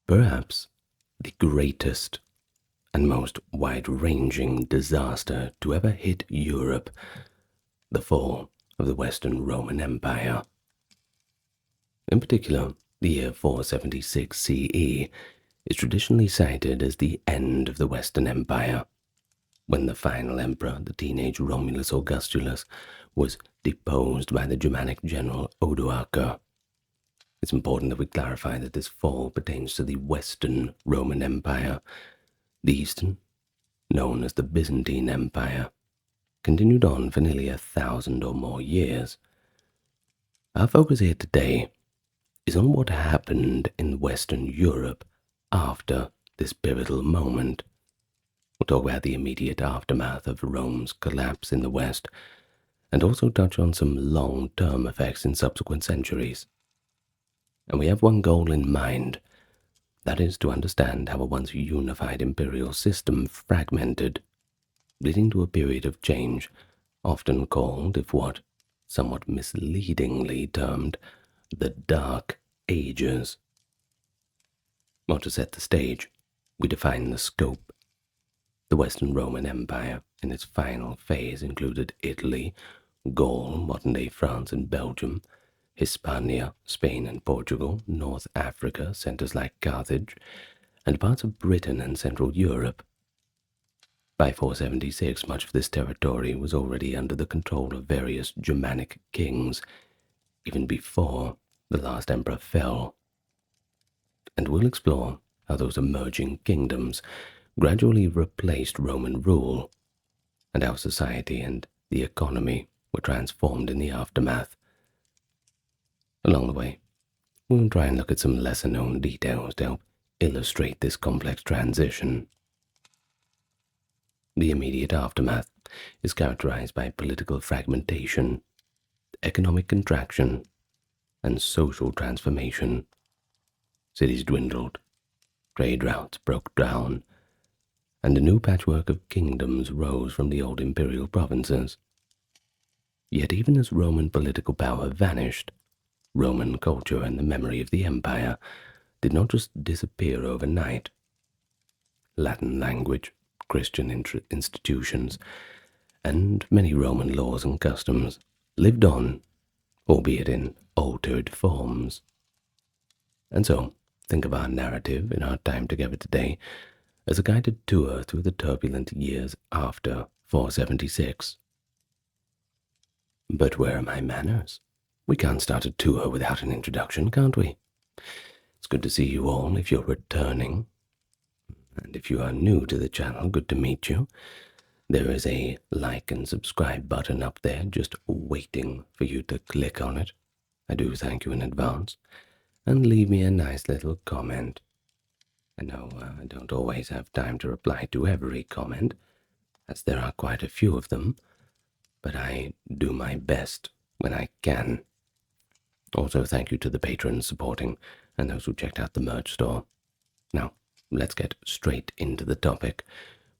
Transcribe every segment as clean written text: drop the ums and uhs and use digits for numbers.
Perhaps the greatest and most wide-ranging disaster to ever hit Europe, the fall of the Western Roman Empire. In particular, the year 476 CE is traditionally cited as the end of the Western Empire, when the final emperor, the teenage Romulus Augustulus, was deposed by the Germanic general Odoacer. It's important that we clarify that this fall pertains to the Western Roman Empire. The Eastern, known as the Byzantine Empire, continued on for nearly 1,000 or more years. Our focus here today is on what happened in Western Europe after this pivotal moment. We'll talk about the immediate aftermath of Rome's collapse in the West, and also touch on some long-term effects in subsequent centuries. And we have one goal in mind, that is to understand how a once unified imperial system fragmented, leading to a period of change, often called, if what, somewhat misleadingly termed, the Dark Ages. Well, to set the stage, we define the scope. The Western Roman Empire, in its final phase, included Italy, Gaul, modern-day France and Belgium, Hispania, Spain and Portugal, North Africa, centers like Carthage, and parts of Britain and Central Europe. By 476, much of this territory was already under the control of various Germanic kings, even before the last emperor fell. And we'll explore how those emerging kingdoms gradually replaced Roman rule, and how society and the economy were transformed in the aftermath. Along the way, we'll try and look at some lesser-known details to help illustrate this complex transition. The immediate aftermath is characterized by political fragmentation, economic contraction, and social transformation. Cities dwindled, trade routes broke down, and a new patchwork of kingdoms rose from the old imperial provinces. Yet even as Roman political power vanished, Roman culture and the memory of the empire did not just disappear overnight. Latin language, Christian institutions, and many Roman laws and customs lived on, albeit in altered forms. And so, think of our narrative in our time together today as a guided tour through the turbulent years after 476. But where are my manners? We can't start a tour without an introduction, can't we? It's good to see you all if you're returning. And if you are new to the channel, good to meet you. There is a like and subscribe button up there just waiting for you to click on it. I do thank you in advance. And leave me a nice little comment. I know I don't always have time to reply to every comment, as there are quite a few of them, but I do my best when I can. Also, thank you to the patrons supporting and those who checked out the merch store. Now, let's get straight into the topic.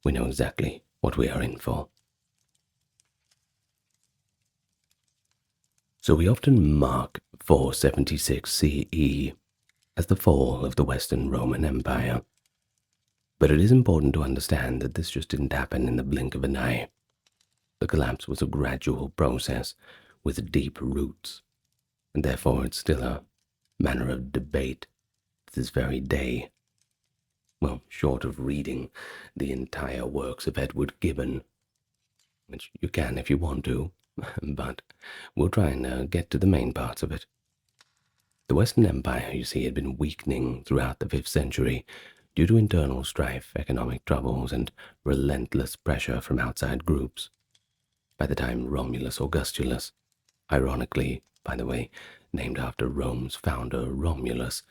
We know exactly what we are in for. So we often mark 476 CE as the fall of the Western Roman Empire. But it is important to understand that this just didn't happen in the blink of an eye. The collapse was a gradual process with deep roots, and therefore it's still a matter of debate to this very day. Well, short of reading the entire works of Edward Gibbon, which you can if you want to, but we'll try and get to the main parts of it. The Western Empire, you see, had been weakening throughout the 5th century due to internal strife, economic troubles, and relentless pressure from outside groups. By the time Romulus Augustulus, ironically, by the way, named after Rome's founder Romulus,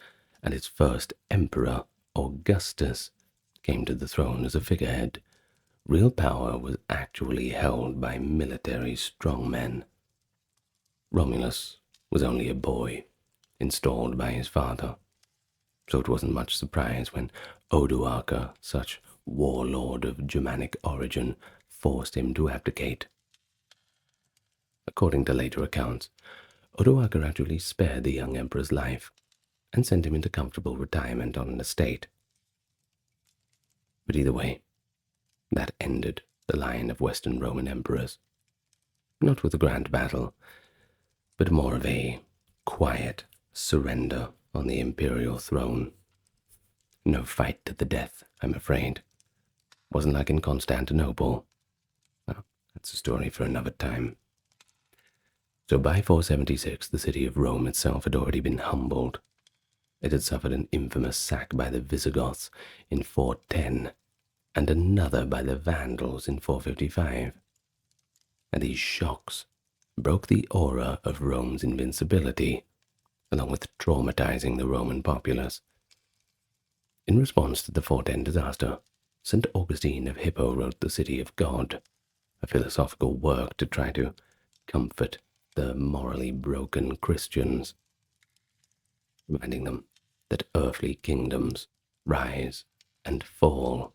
and its first emperor Augustus, came to the throne as a figurehead, real power was actually held by military strongmen. Romulus was only a boy, installed by his father, so it wasn't much surprise when Odoacer, such warlord of Germanic origin, forced him to abdicate. According to later accounts, Odoacer actually spared the young emperor's life, and sent him into comfortable retirement on an estate. But either way, that ended the line of Western Roman emperors, not with a grand battle, but more of a quiet surrender on the imperial throne. No fight to the death, I'm afraid. Wasn't like in Constantinople. Well, that's a story for another time. So by 476, the city of Rome itself had already been humbled. It had suffered an infamous sack by the Visigoths in 410, and another by the Vandals in 455. And these shocks broke the aura of Rome's invincibility, along with traumatizing the Roman populace. In response to the 410 disaster, St. Augustine of Hippo wrote The City of God, a philosophical work to try to comfort the morally broken Christians, reminding them that earthly kingdoms rise and fall.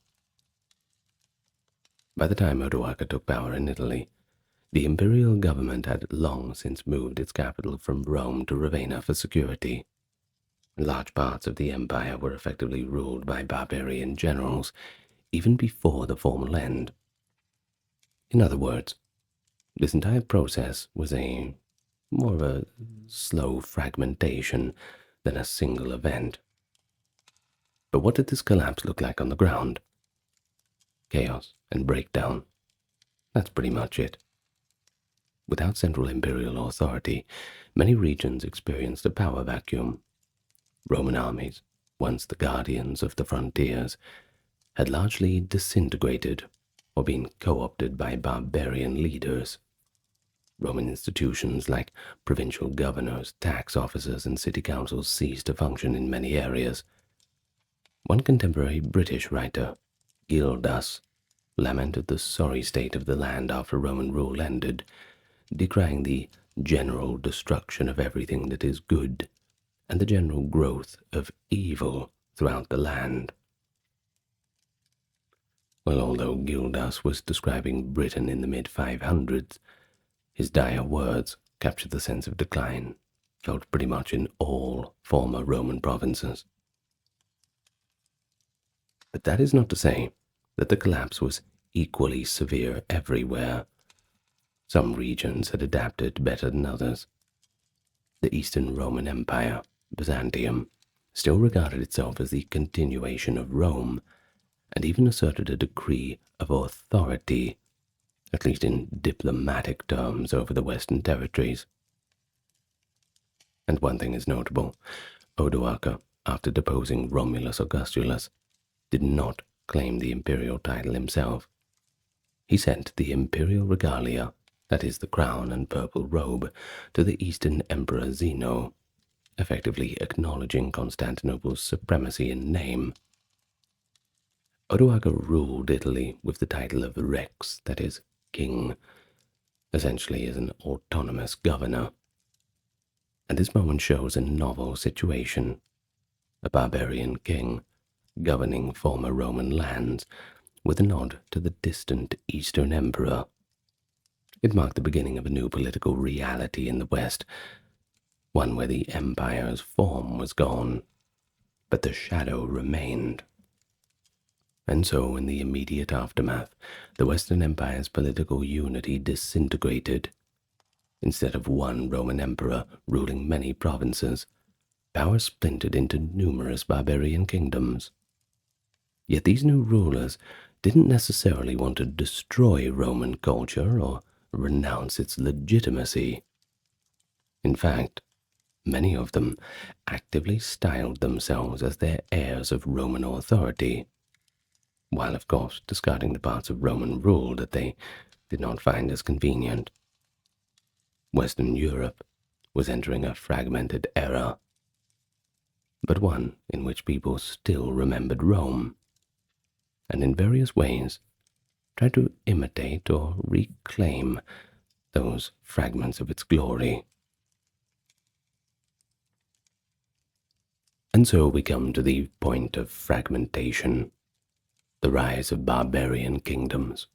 By the time Odoacer took power in Italy, the imperial government had long since moved its capital from Rome to Ravenna for security. Large parts of the empire were effectively ruled by barbarian generals, even before the formal end. In other words, this entire process was more of a slow fragmentation than a single event. But what did this collapse look like on the ground? Chaos and breakdown. That's pretty much it. Without central imperial authority, many regions experienced a power vacuum. Roman armies, once the guardians of the frontiers, had largely disintegrated or been co-opted by barbarian leaders. Roman institutions like provincial governors, tax officers, and city councils ceased to function in many areas. One contemporary British writer, Gildas, lamented the sorry state of the land after Roman rule ended, decrying the general destruction of everything that is good and the general growth of evil throughout the land. Well, although Gildas was describing Britain in the mid-500s, his dire words captured the sense of decline felt pretty much in all former Roman provinces. But that is not to say that the collapse was equally severe everywhere. Some regions had adapted better than others. The Eastern Roman Empire, Byzantium, still regarded itself as the continuation of Rome, and even asserted a degree of authority, at least in diplomatic terms, over the Western territories. And one thing is notable: Odoacer, after deposing Romulus Augustulus, did not claim the imperial title himself. He sent the imperial regalia, that is the crown and purple robe, to the Eastern Emperor Zeno, effectively acknowledging Constantinople's supremacy in name. Odoacer ruled Italy with the title of Rex, that is, king, essentially as an autonomous governor. And this moment shows a novel situation: a barbarian king governing former Roman lands with a nod to the distant Eastern Emperor. It marked the beginning of a new political reality in the West, one where the empire's form was gone, but the shadow remained. And so, in the immediate aftermath, the Western Empire's political unity disintegrated. Instead of one Roman emperor ruling many provinces, power splintered into numerous barbarian kingdoms. Yet these new rulers didn't necessarily want to destroy Roman culture or renounce its legitimacy. In fact, many of them actively styled themselves as their heirs of Roman authority, while of course discarding the parts of Roman rule that they did not find as convenient. Western Europe was entering a fragmented era, but one in which people still remembered Rome, and in various ways tried to imitate or reclaim those fragments of its glory. And so we come to the point of fragmentation, the rise of barbarian kingdoms.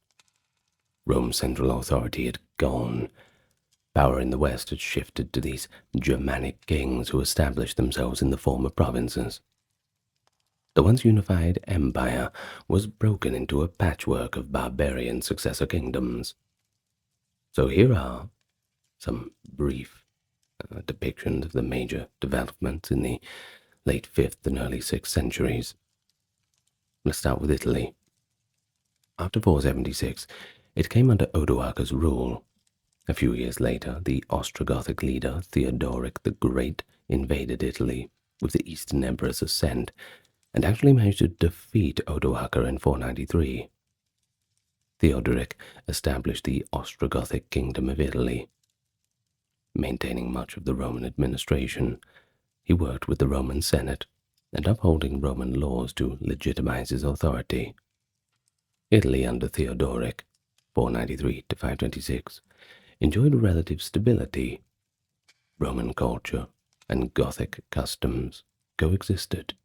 Rome's central authority had gone, Power in the west had shifted to these Germanic kings who established themselves in the former provinces. The once unified empire was broken into a patchwork of barbarian successor kingdoms. So here are some brief depictions of the major developments in the late 5th and early 6th centuries. Let's start with Italy. After 476, it came under Odoacer's rule. A few years later, the Ostrogothic leader Theodoric the Great invaded Italy with the Eastern Emperor's assent and actually managed to defeat Odoacer in 493. Theodoric established the Ostrogothic Kingdom of Italy. Maintaining much of the Roman administration, he worked with the Roman Senate and upholding Roman laws to legitimize his authority. Italy under Theodoric, 493 to 526, enjoyed relative stability. Roman culture and Gothic customs coexisted.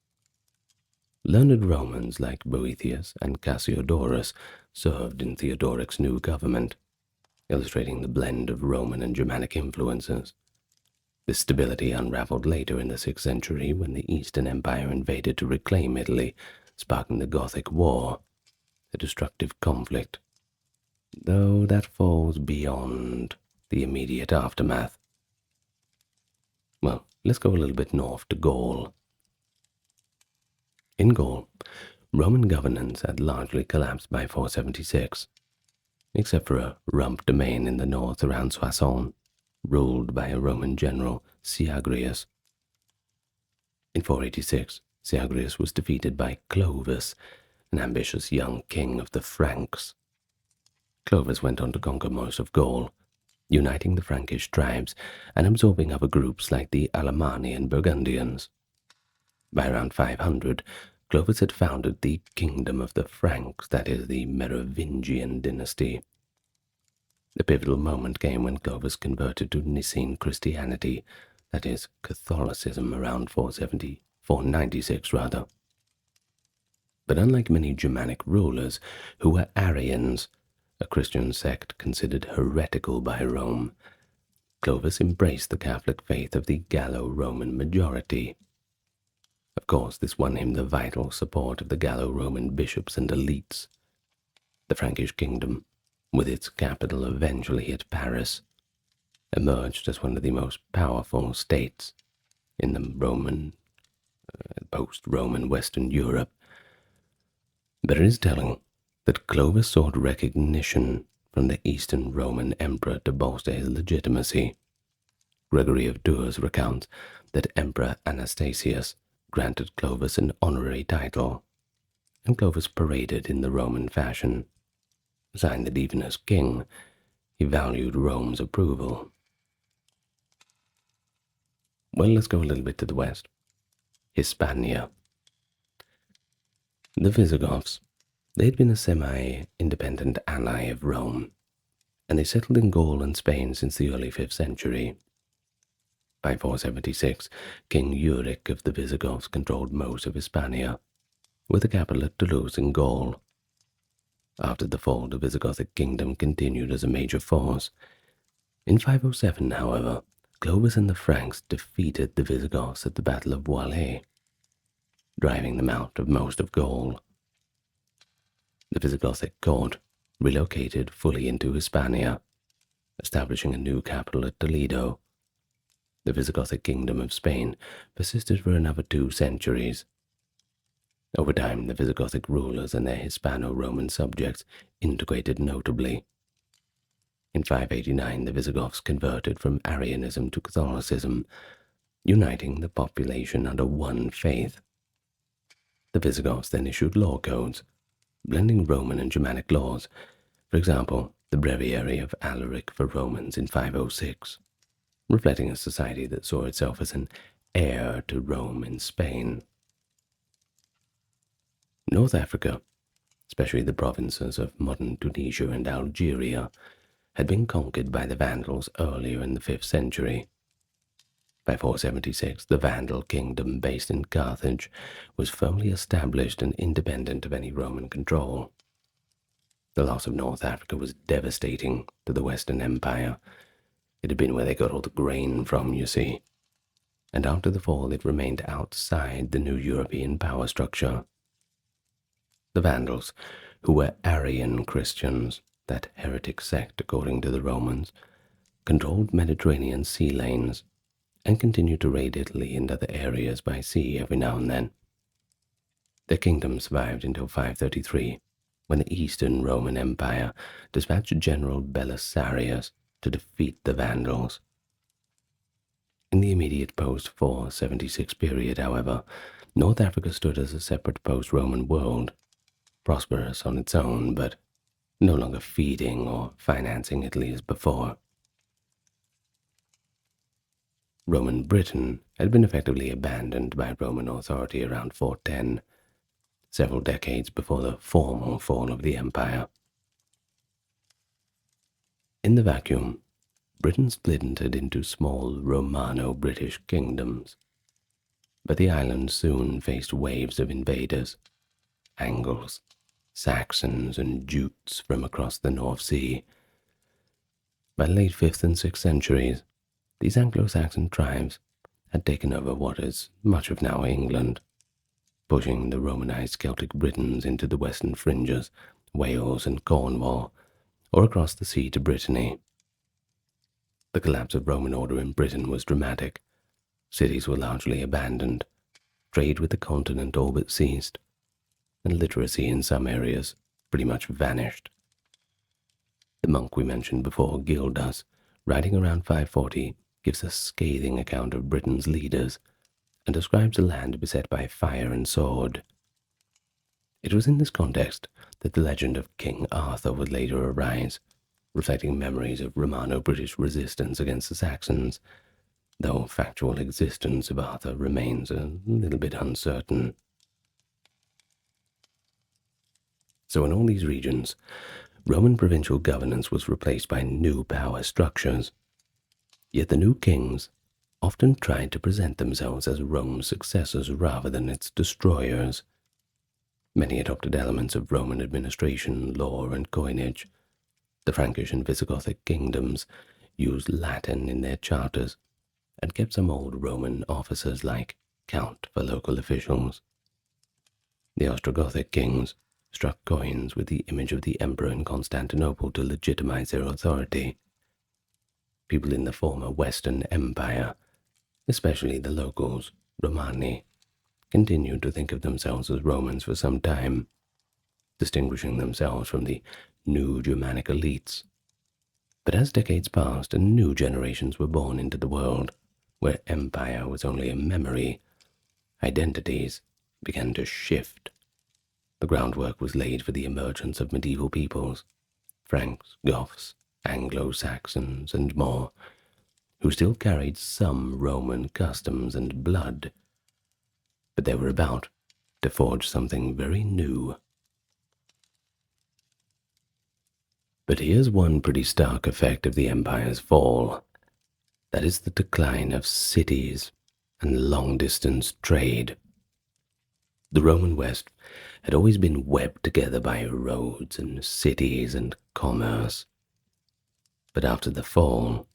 Learned Romans like Boethius and Cassiodorus served in Theodoric's new government, illustrating the blend of Roman and Germanic influences. This stability unraveled later in the 6th century when the Eastern Empire invaded to reclaim Italy, sparking the Gothic War, a destructive conflict, though that falls beyond the immediate aftermath. Well, let's go a little bit north to Gaul. In Gaul, Roman governance had largely collapsed by 476, except for a rump domain in the north around Soissons, ruled by a Roman general, Syagrius. In 486, Syagrius was defeated by Clovis, an ambitious young king of the Franks. Clovis went on to conquer most of Gaul, uniting the Frankish tribes and absorbing other groups like the Alemanni and Burgundians. By around 500, Clovis had founded the Kingdom of the Franks, that is, the Merovingian dynasty. The pivotal moment came when Clovis converted to Nicene Christianity, that is, Catholicism, around 496 rather. But unlike many Germanic rulers who were Arians, a Christian sect considered heretical by Rome, Clovis embraced the Catholic faith of the Gallo-Roman majority. Of course, this won him the vital support of the Gallo-Roman bishops and elites. The Frankish kingdom, with its capital eventually at Paris, emerged as one of the most powerful states in the post-Roman Western Europe. But it is telling that Clovis sought recognition from the Eastern Roman emperor to bolster his legitimacy. Gregory of Tours recounts that Emperor Anastasius granted Clovis an honorary title, and Clovis paraded in the Roman fashion, a sign that even as king, he valued Rome's approval. Well, let's go a little bit to the west. Hispania. The Visigoths, they had been a semi-independent ally of Rome, and they settled in Gaul and Spain since the early 5th century. By 476, King Euric of the Visigoths controlled most of Hispania, with the capital at Toulouse in Gaul. After the fall, the Visigothic kingdom continued as a major force. In 507, however, Clovis and the Franks defeated the Visigoths at the Battle of Boilet, driving them out of most of Gaul. The Visigothic court relocated fully into Hispania, establishing a new capital at Toledo. The Visigothic kingdom of Spain persisted for another 2 centuries. Over time, the Visigothic rulers and their Hispano-Roman subjects integrated notably. In 589, the Visigoths converted from Arianism to Catholicism, uniting the population under one faith. The Visigoths then issued law codes, blending Roman and Germanic laws, for example, the Breviary of Alaric for Romans in 506. Reflecting a society that saw itself as an heir to Rome in Spain. North Africa, especially the provinces of modern Tunisia and Algeria, had been conquered by the Vandals earlier in the 5th century. By 476, the Vandal kingdom based in Carthage was firmly established and independent of any Roman control. The loss of North Africa was devastating to the Western Empire, It had been where they got all the grain from, you see, and after the fall it remained outside the new European power structure. The Vandals, who were Arian Christians, that heretic sect according to the Romans, controlled Mediterranean sea lanes and continued to raid Italy and other areas by sea every now and then. Their kingdom survived until 533, when the Eastern Roman Empire dispatched General Belisarius to defeat the Vandals. In the immediate post-476 period, however, North Africa stood as a separate post-Roman world, prosperous on its own, but no longer feeding or financing Italy as before. Roman Britain had been effectively abandoned by Roman authority around 410, several decades before the formal fall of the empire. In the vacuum, Britain splintered into small Romano-British kingdoms, but the island soon faced waves of invaders, Angles, Saxons, and Jutes from across the North Sea. By the late 5th and 6th centuries, these Anglo-Saxon tribes had taken over what is much of now England, pushing the Romanized Celtic Britons into the western fringes, Wales and Cornwall, or across the sea to Brittany. The collapse of Roman order in Britain was dramatic. Cities were largely abandoned, trade with the continent all but ceased, and literacy in some areas pretty much vanished. The monk we mentioned before, Gildas, writing around 540, gives a scathing account of Britain's leaders and describes a land beset by fire and sword. It was in this context that the legend of King Arthur would later arise, reflecting memories of Romano-British resistance against the Saxons, though factual existence of Arthur remains a little bit uncertain. So in all these regions, Roman provincial governance was replaced by new power structures. Yet the new kings often tried to present themselves as Rome's successors rather than its destroyers. Many adopted elements of Roman administration, law, and coinage. The Frankish and Visigothic kingdoms used Latin in their charters and kept some old Roman officers like count for local officials. The Ostrogothic kings struck coins with the image of the emperor in Constantinople to legitimize their authority. People in the former Western Empire, especially the locals, Romani, continued to think of themselves as Romans for some time, distinguishing themselves from the new Germanic elites. But as decades passed and new generations were born into the world, where empire was only a memory, identities began to shift. The groundwork was laid for the emergence of medieval peoples, Franks, Goths, Anglo-Saxons, and more, who still carried some Roman customs and blood, but they were about to forge something very new. But here's one pretty stark effect of the empire's fall. That is the decline of cities and long-distance trade. The Roman West had always been webbed together by roads and cities and commerce. But after the fall,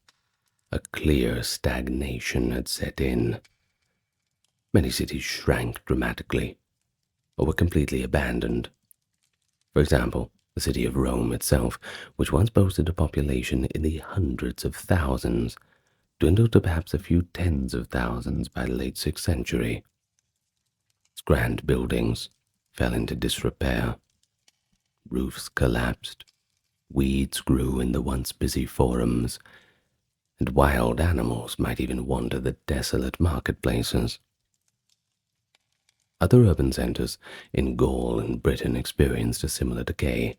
a clear stagnation had set in. Many cities shrank dramatically, or were completely abandoned. For example, the city of Rome itself, which once boasted a population in the hundreds of thousands, dwindled to perhaps a few tens of thousands by the late 6th century. Its grand buildings fell into disrepair. Roofs collapsed, weeds grew in the once busy forums, and wild animals might even wander the desolate marketplaces. Other urban centers in Gaul and Britain experienced a similar decay.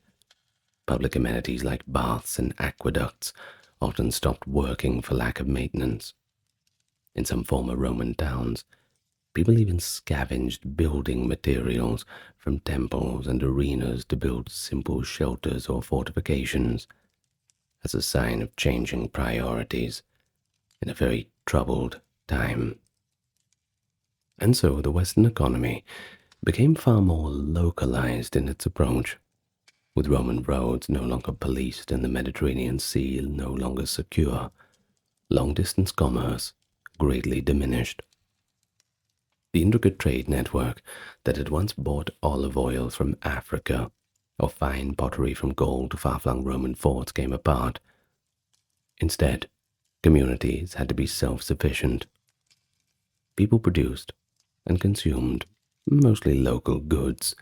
Public amenities like baths and aqueducts often stopped working for lack of maintenance. In some former Roman towns, people even scavenged building materials from temples and arenas to build simple shelters or fortifications, as a sign of changing priorities in a very troubled time. And so the Western economy became far more localized in its approach, with Roman roads no longer policed and the Mediterranean Sea no longer secure. long-distance commerce greatly diminished. The intricate trade network that had once bought olive oil from Africa or fine pottery from Gaul to far-flung Roman forts came apart. Instead, communities had to be self-sufficient. People produced and consumed mostly local goods.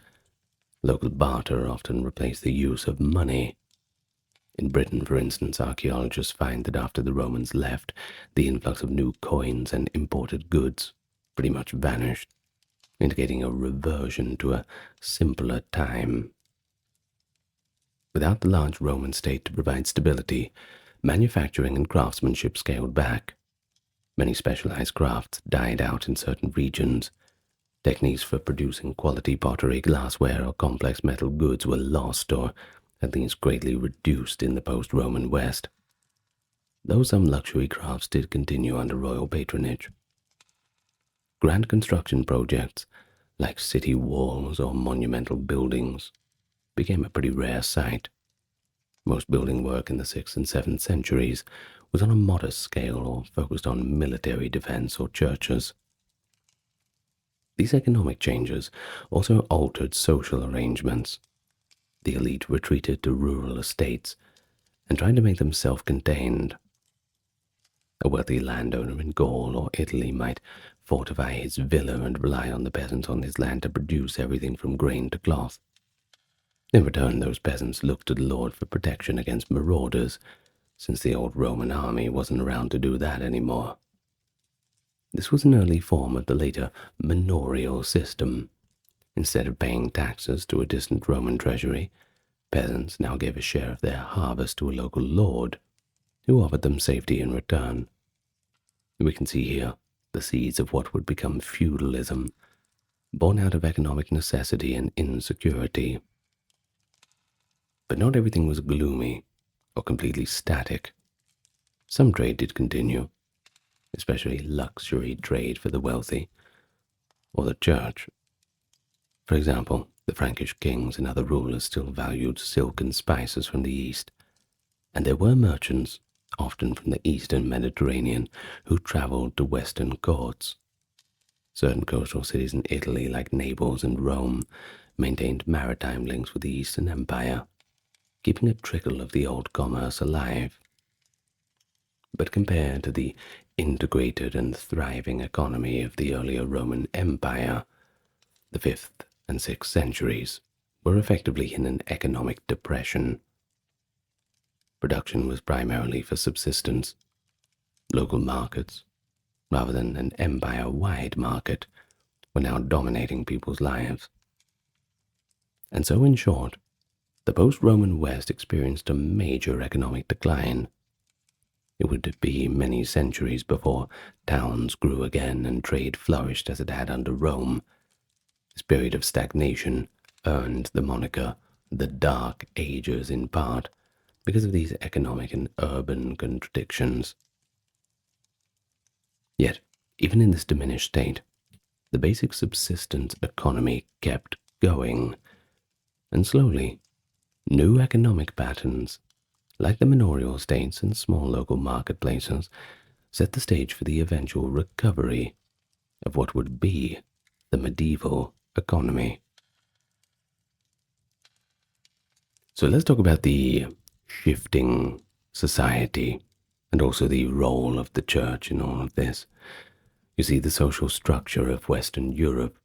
Local barter often replaced the use of money. In Britain, for instance, archaeologists find that after the Romans left, the influx of new coins and imported goods pretty much vanished, indicating a reversion to a simpler time. Without the large Roman state to provide stability, manufacturing and craftsmanship scaled back. Many specialized crafts died out in certain regions. Techniques for producing quality pottery, glassware, or complex metal goods were lost or at least greatly reduced in the post-Roman West, though some luxury crafts did continue under royal patronage. Grand construction projects, like city walls or monumental buildings, became a pretty rare sight. Most building work in the 6th and 7th centuries was on a modest scale or focused on military defense or churches. These economic changes also altered social arrangements. The elite retreated to rural estates and tried to make them self-contained. A wealthy landowner in Gaul or Italy might fortify his villa and rely on the peasants on his land to produce everything from grain to cloth. In return, those peasants looked to the Lord for protection against marauders, since the old Roman army wasn't around to do that anymore. This was an early form of the later manorial system. Instead of paying taxes to a distant Roman treasury, peasants now gave a share of their harvest to a local lord, who offered them safety in return. We can see here the seeds of what would become feudalism, born out of economic necessity and insecurity. But not everything was gloomy or completely static. Some trade did continue, especially luxury trade for the wealthy, or the church. For example, the Frankish kings and other rulers still valued silk and spices from the east, and there were merchants, often from the eastern Mediterranean, who traveled to western courts. Certain coastal cities in Italy, like Naples and Rome, maintained maritime links with the Eastern Empire, keeping a trickle of the old commerce alive. But compared to the integrated and thriving economy of the earlier Roman Empire, the 5th and 6th centuries were effectively in an economic depression. Production was primarily for subsistence. Local markets, rather than an empire-wide market, were now dominating people's lives. And so, in short, the post-Roman West experienced a major economic decline. It would be many centuries before towns grew again and trade flourished as it had under Rome. This period of stagnation earned the moniker the Dark Ages in part because of these economic and urban contradictions. Yet, even in this diminished state, the basic subsistence economy kept going, and slowly, new economic patterns, like the manorial states and small local marketplaces, set the stage for the eventual recovery of what would be the medieval economy. So let's talk about the shifting society and also the role of the church in all of this. You see, the social structure of Western Europe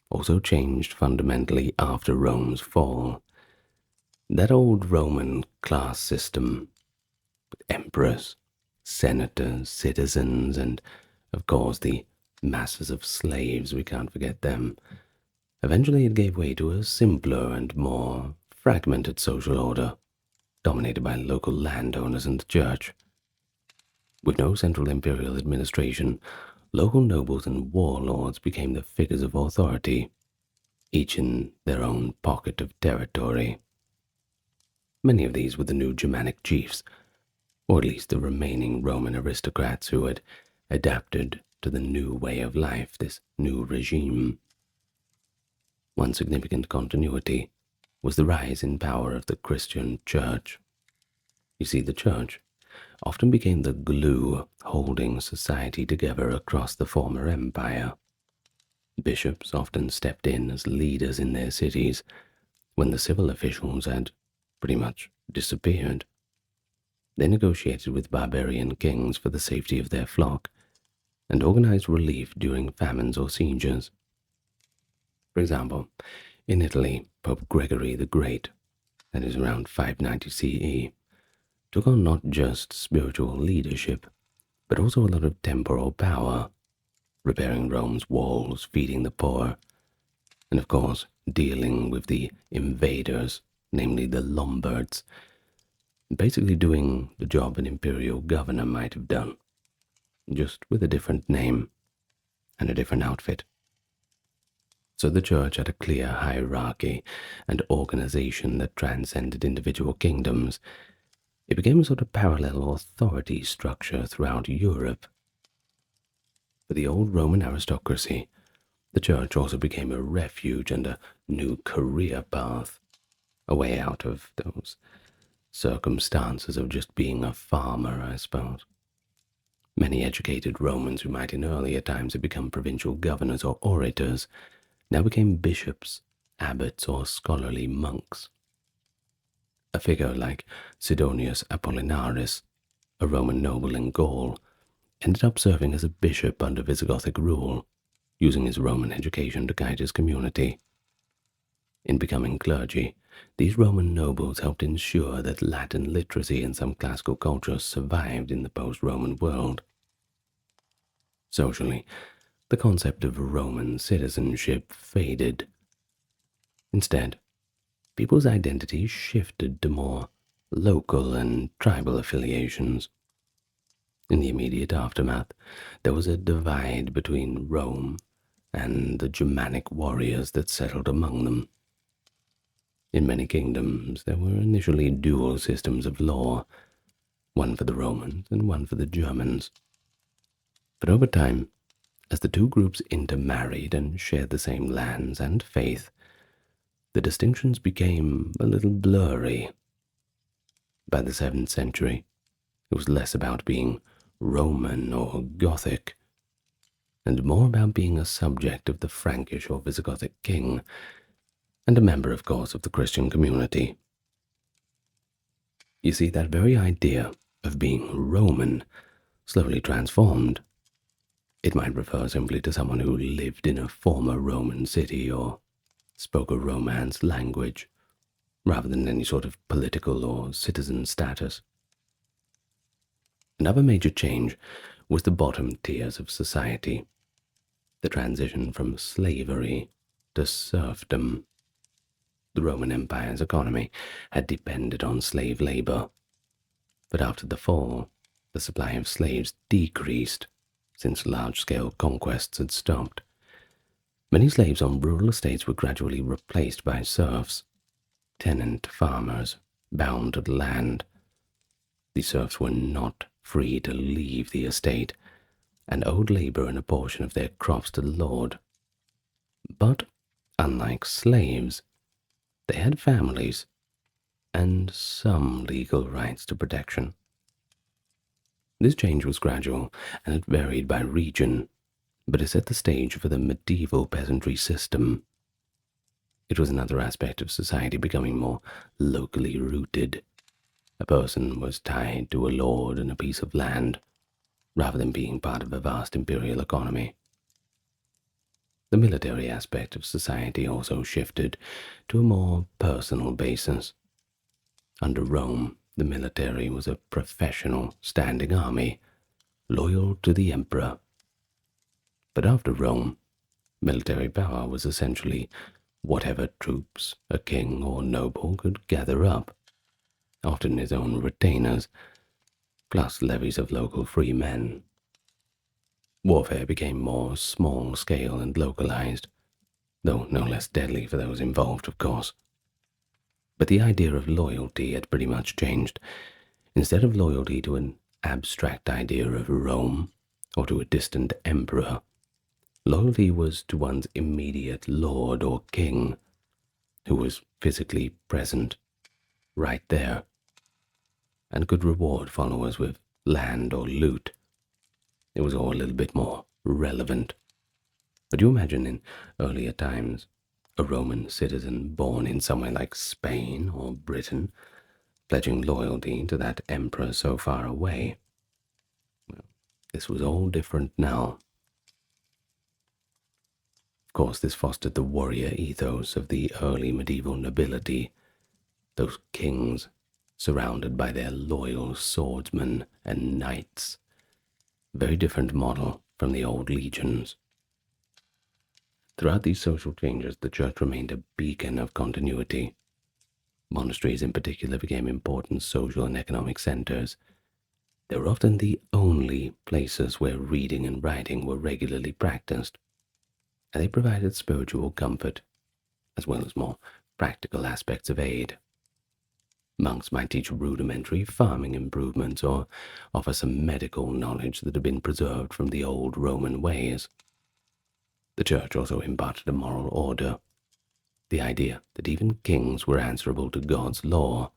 also changed fundamentally after Rome's fall. That old Roman class system, with emperors, senators, citizens, and, of course, the masses of slaves, we can't forget them. Eventually it gave way to a simpler and more fragmented social order, dominated by local landowners and the church. With no central imperial administration, local nobles and warlords became the figures of authority, each in their own pocket of territory. Many of these were the new Germanic chiefs, or at least the remaining Roman aristocrats who had adapted to the new way of life, this new regime. One significant continuity was the rise in power of the Christian church. You see, the church often became the glue holding society together across the former empire. Bishops often stepped in as leaders in their cities when the civil officials had pretty much disappeared. They negotiated with barbarian kings for the safety of their flock and organized relief during famines or sieges. For example, in Italy, Pope Gregory the Great, that is around 590 CE, took on not just spiritual leadership, but also a lot of temporal power, repairing Rome's walls, feeding the poor, and of course, dealing with the invaders, namely the Lombards, basically doing the job an imperial governor might have done, just with a different name and a different outfit. So the church had a clear hierarchy and organization that transcended individual kingdoms. It became a sort of parallel authority structure throughout Europe. For the old Roman aristocracy, the church also became a refuge and a new career path, a way out of those circumstances of just being a farmer, I suppose. Many educated Romans who might in earlier times have become provincial governors or orators now became bishops, abbots, or scholarly monks. A figure like Sidonius Apollinaris, a Roman noble in Gaul, ended up serving as a bishop under Visigothic rule, using his Roman education to guide his community. In becoming clergy, these Roman nobles helped ensure that Latin literacy and some classical cultures survived in the post-Roman world. Socially, the concept of Roman citizenship faded. Instead, people's identities shifted to more local and tribal affiliations. In the immediate aftermath, there was a divide between Rome and the Germanic warriors that settled among them. In many kingdoms, there were initially dual systems of law, one for the Romans and one for the Germans. But over time, as the two groups intermarried and shared the same lands and faith, the distinctions became a little blurry. By the 7th century, it was less about being Roman or Gothic, and more about being a subject of the Frankish or Visigothic king, and a member, of course, of the Christian community. You see, that very idea of being Roman slowly transformed. It might refer simply to someone who lived in a former Roman city or spoke a Romance language, rather than any sort of political or citizen status. Another major change was the bottom tiers of society, the transition from slavery to serfdom. The Roman Empire's economy had depended on slave labor, but after the fall, the supply of slaves decreased since large-scale conquests had stopped. Many slaves on rural estates were gradually replaced by serfs, tenant farmers bound to the land. The serfs were not free to leave the estate and owed labor and a portion of their crops to the lord. But, unlike slaves, they had families and some legal rights to protection. This change was gradual and it varied by region, but it set the stage for the medieval peasantry system. It was another aspect of society becoming more locally rooted. A person was tied to a lord and a piece of land, rather than being part of a vast imperial economy. The military aspect of society also shifted to a more personal basis. Under Rome, the military was a professional standing army, loyal to the emperor. But after Rome, military power was essentially whatever troops a king or noble could gather up, often his own retainers, plus levies of local free men. Warfare became more small-scale and localized, though no less deadly for those involved, of course. But the idea of loyalty had pretty much changed. Instead of loyalty to an abstract idea of Rome or to a distant emperor, loyalty was to one's immediate lord or king, who was physically present, right there, and could reward followers with land, or loot. It was all a little bit more relevant. But you imagine in earlier times, a Roman citizen born in somewhere like Spain or Britain, pledging loyalty to that emperor so far away. Well, this was all different now. Of course, this fostered the warrior ethos of the early medieval nobility, those kings surrounded by their loyal swordsmen and knights. Very different model from the old legions. Throughout these social changes, the church remained a beacon of continuity. Monasteries in particular became important social and economic centers. They were often the only places where reading and writing were regularly practiced, and they provided spiritual comfort, as well as more practical aspects of aid. Monks might teach rudimentary farming improvements or offer some medical knowledge that had been preserved from the old Roman ways. The church also imparted a moral order, the idea that even kings were answerable to God's law,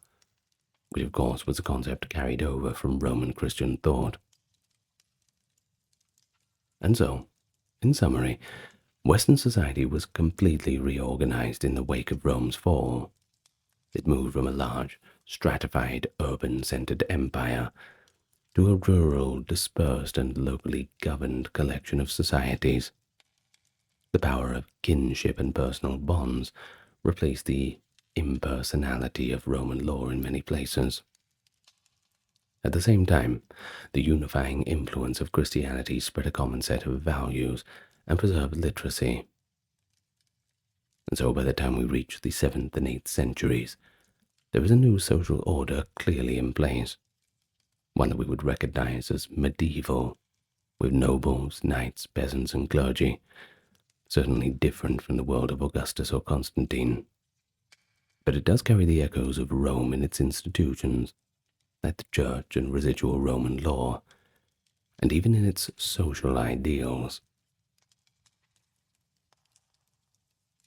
which of course was a concept carried over from Roman Christian thought. And so, in summary, Western society was completely reorganized in the wake of Rome's fall. It moved from a large, stratified, urban-centered empire to a rural, dispersed, and locally governed collection of societies. The power of kinship and personal bonds replaced the impersonality of Roman law in many places. At the same time, the unifying influence of Christianity spread a common set of values and preserved literacy. And so by the time we reach the 7th and 8th centuries, there was a new social order clearly in place, one that we would recognize as medieval, with nobles, knights, peasants, and clergy, certainly different from the world of Augustus or Constantine. But it does carry the echoes of Rome in its institutions, like the church and residual Roman law, and even in its social ideals.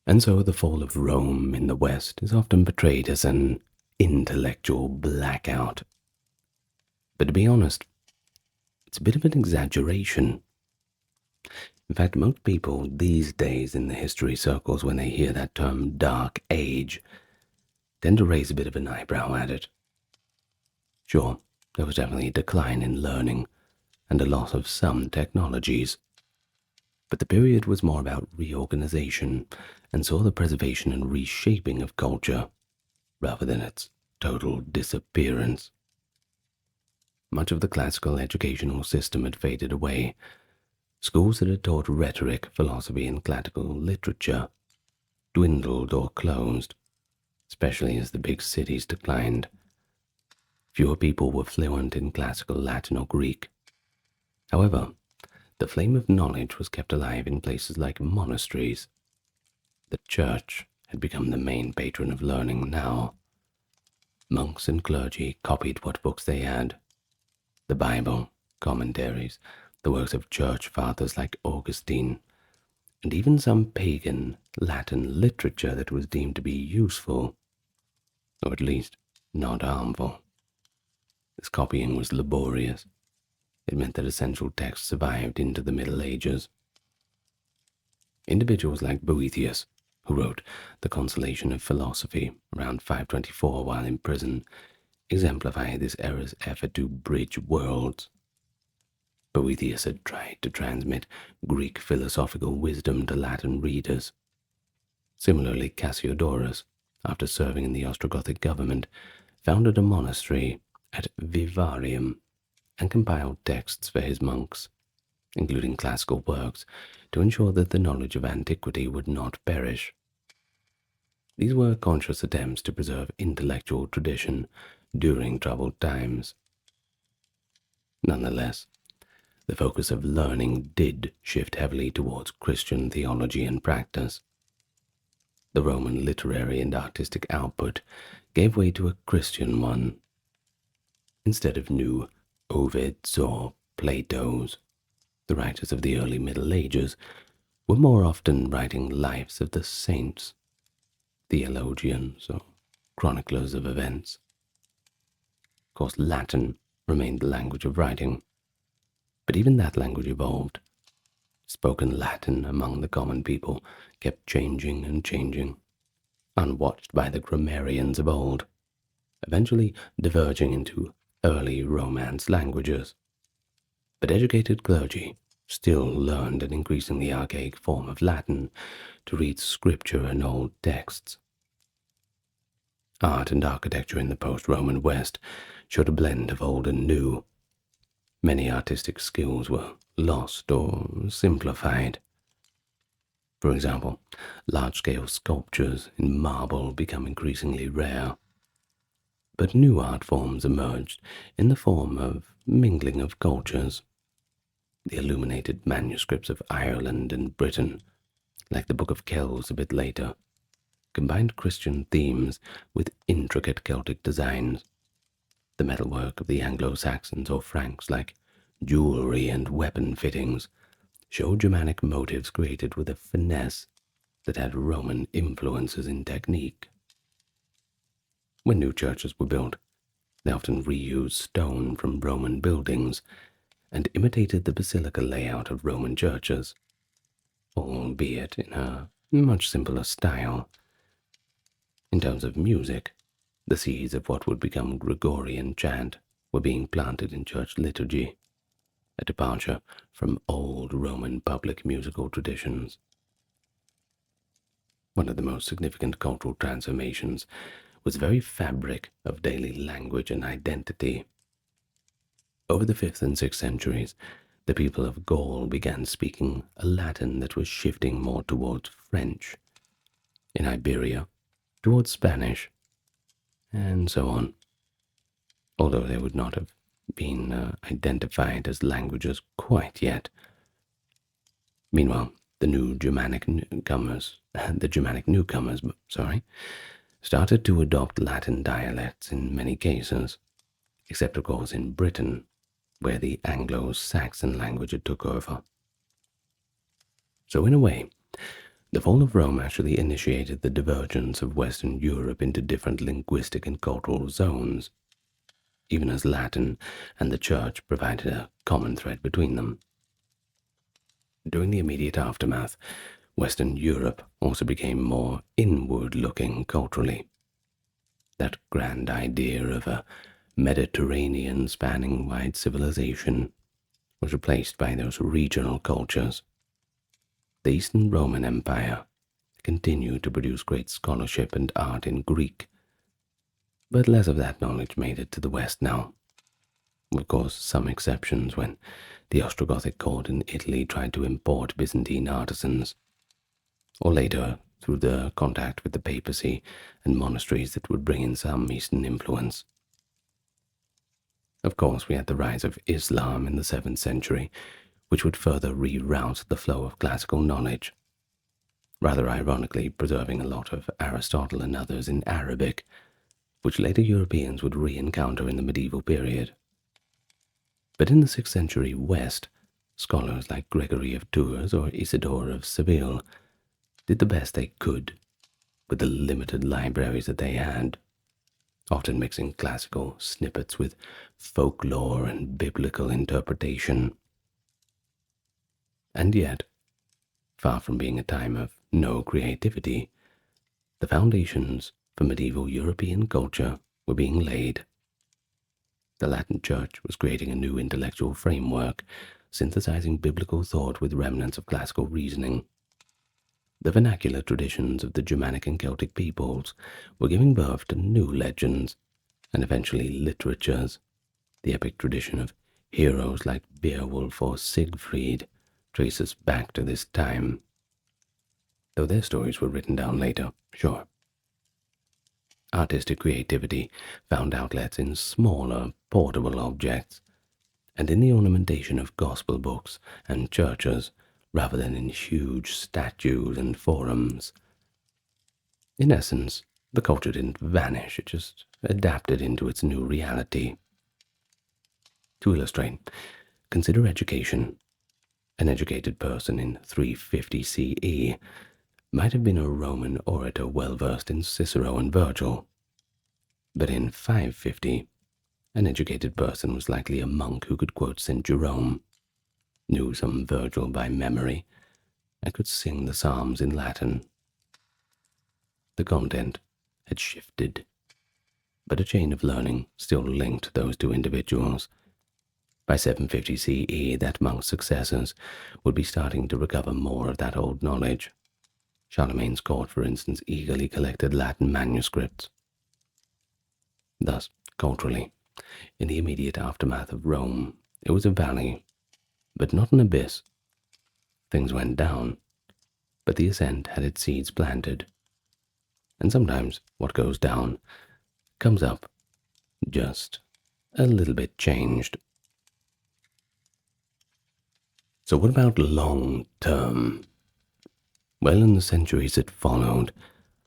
And so the fall of Rome in the West is often portrayed as an intellectual blackout. But to be honest, it's a bit of an exaggeration. In fact, most people these days in the history circles, when they hear that term Dark Age, tend to raise a bit of an eyebrow at it. Sure, there was definitely a decline in learning and a loss of some technologies, but the period was more about reorganization and saw the preservation and reshaping of culture, rather than its total disappearance. Much of the classical educational system had faded away. Schools that had taught rhetoric, philosophy, and classical literature dwindled or closed, especially as the big cities declined. Fewer people were fluent in classical Latin or Greek. However, the flame of knowledge was kept alive in places like monasteries. The church had become the main patron of learning now. Monks and clergy copied what books they had. The Bible, commentaries, the works of church fathers like Augustine, and even some pagan Latin literature that was deemed to be useful, or at least not harmful. This copying was laborious. It meant that essential texts survived into the Middle Ages. Individuals like Boethius, who wrote The Consolation of Philosophy around 524 while in prison, exemplify this era's effort to bridge worlds. Boethius had tried to transmit Greek philosophical wisdom to Latin readers. Similarly, Cassiodorus, after serving in the Ostrogothic government, founded a monastery at Vivarium and compiled texts for his monks, including classical works, to ensure that the knowledge of antiquity would not perish. These were conscious attempts to preserve intellectual tradition during troubled times. Nonetheless, the focus of learning did shift heavily towards Christian theology and practice. The Roman literary and artistic output gave way to a Christian one. Instead of new Ovids or Platos, the writers of the early Middle Ages were more often writing lives of the saints, theologians or chroniclers of events. Of course, Latin remained the language of writing, but even that language evolved. Spoken Latin among the common people kept changing and changing, unwatched by the grammarians of old, eventually diverging into early Romance languages. But educated clergy still learned an increasingly archaic form of Latin to read scripture and old texts. Art and architecture in the post-Roman West showed a blend of old and new. Many artistic skills were lost or simplified. For example, large-scale sculptures in marble become increasingly rare. But new art forms emerged in the form of mingling of cultures. The illuminated manuscripts of Ireland and Britain, like the Book of Kells a bit later, combined Christian themes with intricate Celtic designs. The metalwork of the Anglo-Saxons or Franks, like jewelry and weapon fittings, showed Germanic motifs created with a finesse that had Roman influences in technique. When new churches were built, they often reused stone from Roman buildings and imitated the basilica layout of Roman churches, albeit in a much simpler style. In terms of music, the seeds of what would become Gregorian chant were being planted in church liturgy, a departure from old Roman public musical traditions. One of the most significant cultural transformations was the very fabric of daily language and identity. Over the 5th and 6th centuries, the people of Gaul began speaking a Latin that was shifting more towards French. In Iberia, towards Spanish, and so on, although they would not have been identified as languages quite yet. Meanwhile, the Germanic newcomers, started to adopt Latin dialects in many cases, except of course in Britain, where the Anglo-Saxon language had took over. So in a way, the fall of Rome actually initiated the divergence of Western Europe into different linguistic and cultural zones, even as Latin and the Church provided a common thread between them. During the immediate aftermath, Western Europe also became more inward-looking culturally. That grand idea of a Mediterranean-spanning wide civilization was replaced by those regional cultures. The Eastern Roman Empire continued to produce great scholarship and art in Greek, but less of that knowledge made it to the West now. Of course, some exceptions when the Ostrogothic court in Italy tried to import Byzantine artisans, or later through the contact with the papacy and monasteries that would bring in some Eastern influence. Of course, we had the rise of Islam in the 7th century, which would further reroute the flow of classical knowledge, rather ironically preserving a lot of Aristotle and others in Arabic, which later Europeans would re-encounter in the medieval period. But in the 6th century West, scholars like Gregory of Tours or Isidore of Seville did the best they could with the limited libraries that they had, often mixing classical snippets with folklore and biblical interpretation. And yet, far from being a time of no creativity, the foundations for medieval European culture were being laid. The Latin Church was creating a new intellectual framework, synthesizing biblical thought with remnants of classical reasoning. The vernacular traditions of the Germanic and Celtic peoples were giving birth to new legends, and eventually literatures. The epic tradition of heroes like Beowulf or Siegfried traces back to this time, though their stories were written down later, sure. Artistic creativity found outlets in smaller, portable objects, and in the ornamentation of gospel books and churches, rather than in huge statues and forums. In essence, the culture didn't vanish, it just adapted into its new reality. To illustrate, consider education. An educated person in 350 CE might have been a Roman orator well versed in Cicero and Virgil. But in 550, An educated person was likely a monk who could quote St. Jerome, knew some Virgil by memory, and could sing the Psalms in Latin. The content had shifted, but a chain of learning still linked those two individuals. By 750 CE, that monk's successors would be starting to recover more of that old knowledge. Charlemagne's court, for instance, eagerly collected Latin manuscripts. Thus, culturally, in the immediate aftermath of Rome, it was a valley, but not an abyss. Things went down, but the ascent had its seeds planted. And sometimes what goes down comes up, just a little bit changed. So what about long term? Well, in the centuries that followed,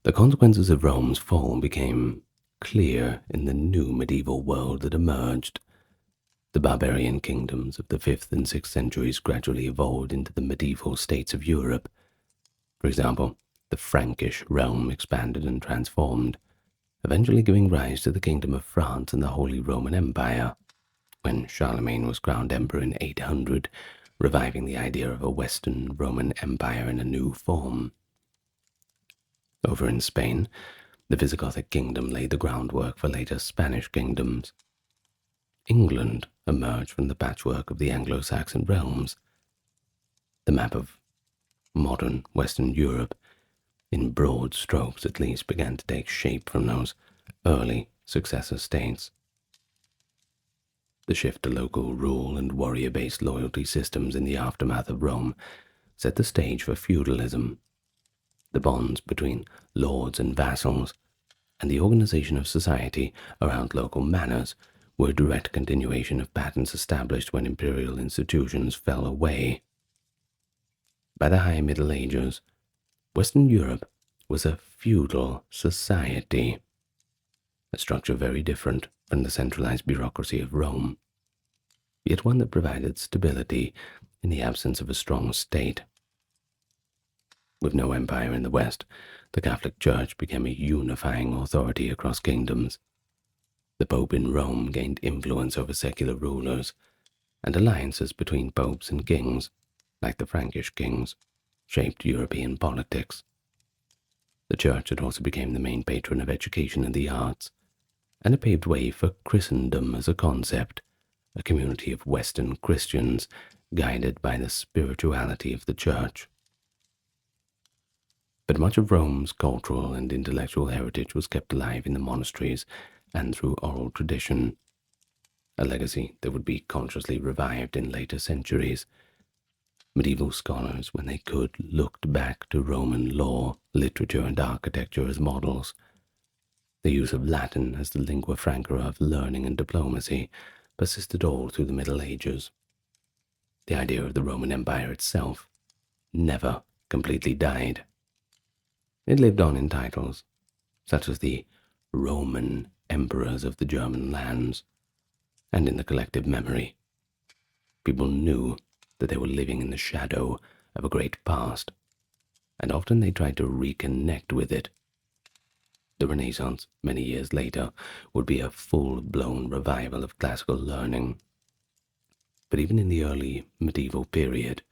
the consequences of Rome's fall became clear in the new medieval world that emerged. The barbarian kingdoms of the 5th and 6th centuries gradually evolved into the medieval states of Europe. For example, the Frankish realm expanded and transformed, eventually giving rise to the Kingdom of France and the Holy Roman Empire, when Charlemagne was crowned emperor in 800, reviving the idea of a Western Roman Empire in a new form. Over in Spain, the Visigothic kingdom laid the groundwork for later Spanish kingdoms. England emerged from the patchwork of the Anglo-Saxon realms. The map of modern Western Europe, in broad strokes at least, began to take shape from those early successor states. The shift to local rule and warrior-based loyalty systems in the aftermath of Rome set the stage for feudalism. The bonds between lords and vassals, and the organization of society around local manors were a direct continuation of patterns established when imperial institutions fell away. By the High Middle Ages, Western Europe was a feudal society, a structure very different from the centralized bureaucracy of Rome, yet one that provided stability in the absence of a strong state. With no empire in the West, the Catholic Church became a unifying authority across kingdoms. The Pope in Rome gained influence over secular rulers, and alliances between popes and kings, like the Frankish kings, shaped European politics. The Church had also become the main patron of education and the arts, and it paved way for Christendom as a concept, a community of Western Christians guided by the spirituality of the Church. But much of Rome's cultural and intellectual heritage was kept alive in the monasteries and through oral tradition, a legacy that would be consciously revived in later centuries. Medieval scholars, when they could, looked back to Roman law, literature, and architecture as models. The use of Latin as the lingua franca of learning and diplomacy persisted all through the Middle Ages. The idea of the Roman Empire itself never completely died. It lived on in titles, such as the Roman emperors of the German lands, and in the collective memory. People knew that they were living in the shadow of a great past, and often they tried to reconnect with it. The Renaissance, many years later, would be a full-blown revival of classical learning. But even in the early medieval period,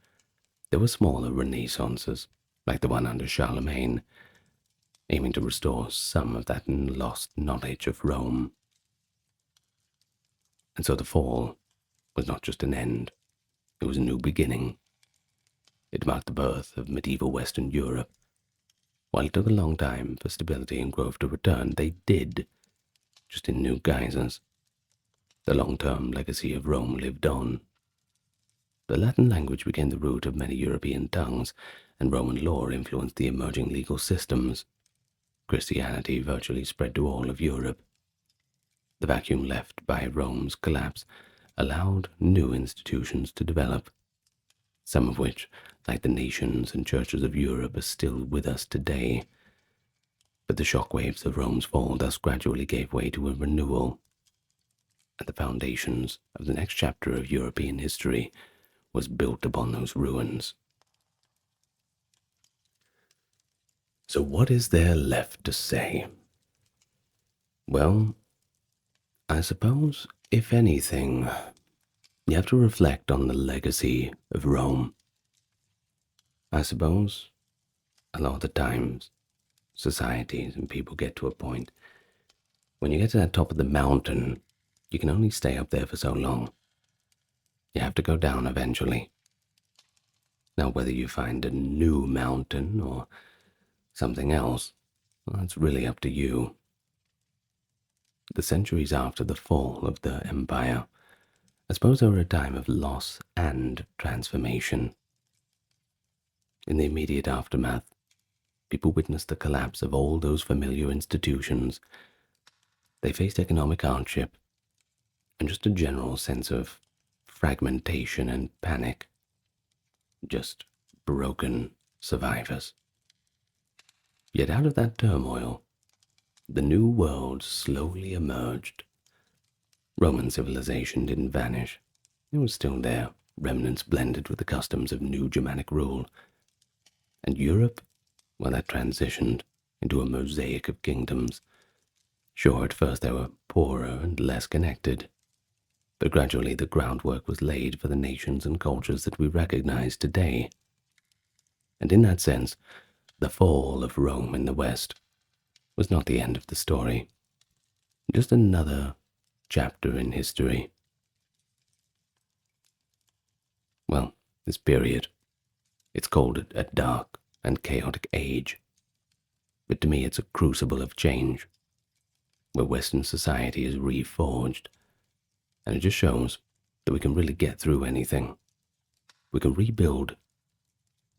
there were smaller renaissances, like the one under Charlemagne, aiming to restore some of that lost knowledge of Rome. And so the fall was not just an end, it was a new beginning. It marked the birth of medieval Western Europe. While it took a long time for stability and growth to return, they did, just in new guises. The long-term legacy of Rome lived on. The Latin language became the root of many European tongues, and Roman law influenced the emerging legal systems. Christianity virtually spread to all of Europe. The vacuum left by Rome's collapse allowed new institutions to develop, some of which, like the nations and churches of Europe, are still with us today. But the shockwaves of Rome's fall thus gradually gave way to a renewal, and the foundations of the next chapter of European history was built upon those ruins. So what is there left to say? Well, I suppose If anything, you have to reflect on the legacy of Rome. I suppose a lot of the times societies and people get to a point when you get to that top of the mountain, you can only stay up there for so long. You have to go down eventually. Now, whether you find a new mountain or something else, well, it's really up to you. The centuries after the fall of the empire, I suppose they were a time of loss and transformation. In the immediate aftermath, people witnessed the collapse of all those familiar institutions. They faced economic hardship and just a general sense of fragmentation and panic. Just broken survivors. Yet out of that turmoil, the new world slowly emerged. Roman civilization didn't vanish. It was still there, remnants blended with the customs of new Germanic rule. And Europe, well, that transitioned into a mosaic of kingdoms. Sure, at first they were poorer and less connected, but gradually the groundwork was laid for the nations and cultures that we recognize today. And in that sense, the fall of Rome in the West was not the end of the story, just another chapter in history. Well, this period, it's called a dark and chaotic age, but to me it's a crucible of change, where Western society is reforged, and it just shows that we can really get through anything. We can rebuild,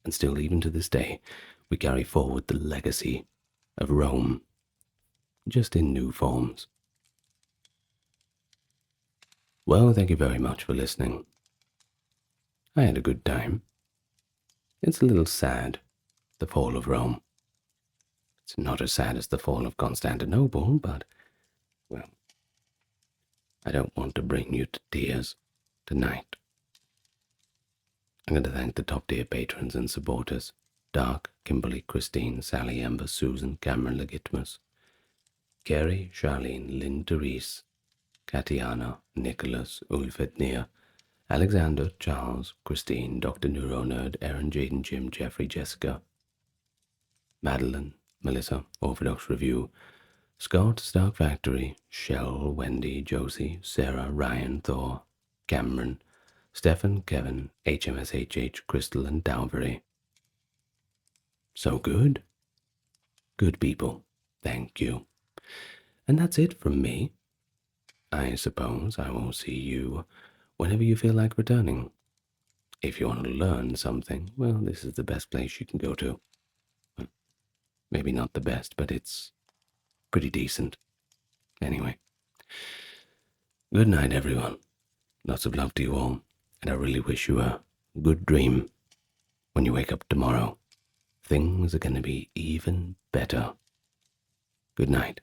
and still even to this day, we carry forward the legacy of Rome, just in new forms. Well, thank you very much for listening. I had a good time. It's a little sad, the fall of Rome. It's not as sad as the fall of Constantinople, but, well, I don't want to bring you to tears tonight. I'm going to thank the top tier patrons and supporters: Dark, Kimberly, Christine, Sally, Amber, Susan, Cameron, Legitmus, Carrie, Charlene, Lynn, Therese, Katiana, Nicholas, Ulfednir, Alexander, Charles, Christine, Dr. Neuronerd, Aaron, Jaden, Jim, Jeffrey, Jessica, Madeline, Melissa, Orthodox Review, Scott, Stark Factory, Shell, Wendy, Josie, Sarah, Ryan, Thor, Cameron, Stefan, Kevin, HMSHH, Crystal, and Dalbury. So good. Good people. Thank you. And that's it from me. I suppose I will see you whenever you feel like returning. If you want to learn something, well, this is the best place you can go to. Maybe not the best, but it's pretty decent. Anyway, good night, everyone. Lots of love to you all, and I really wish you a good dream when you wake up tomorrow. Things are going to be even better. Good night.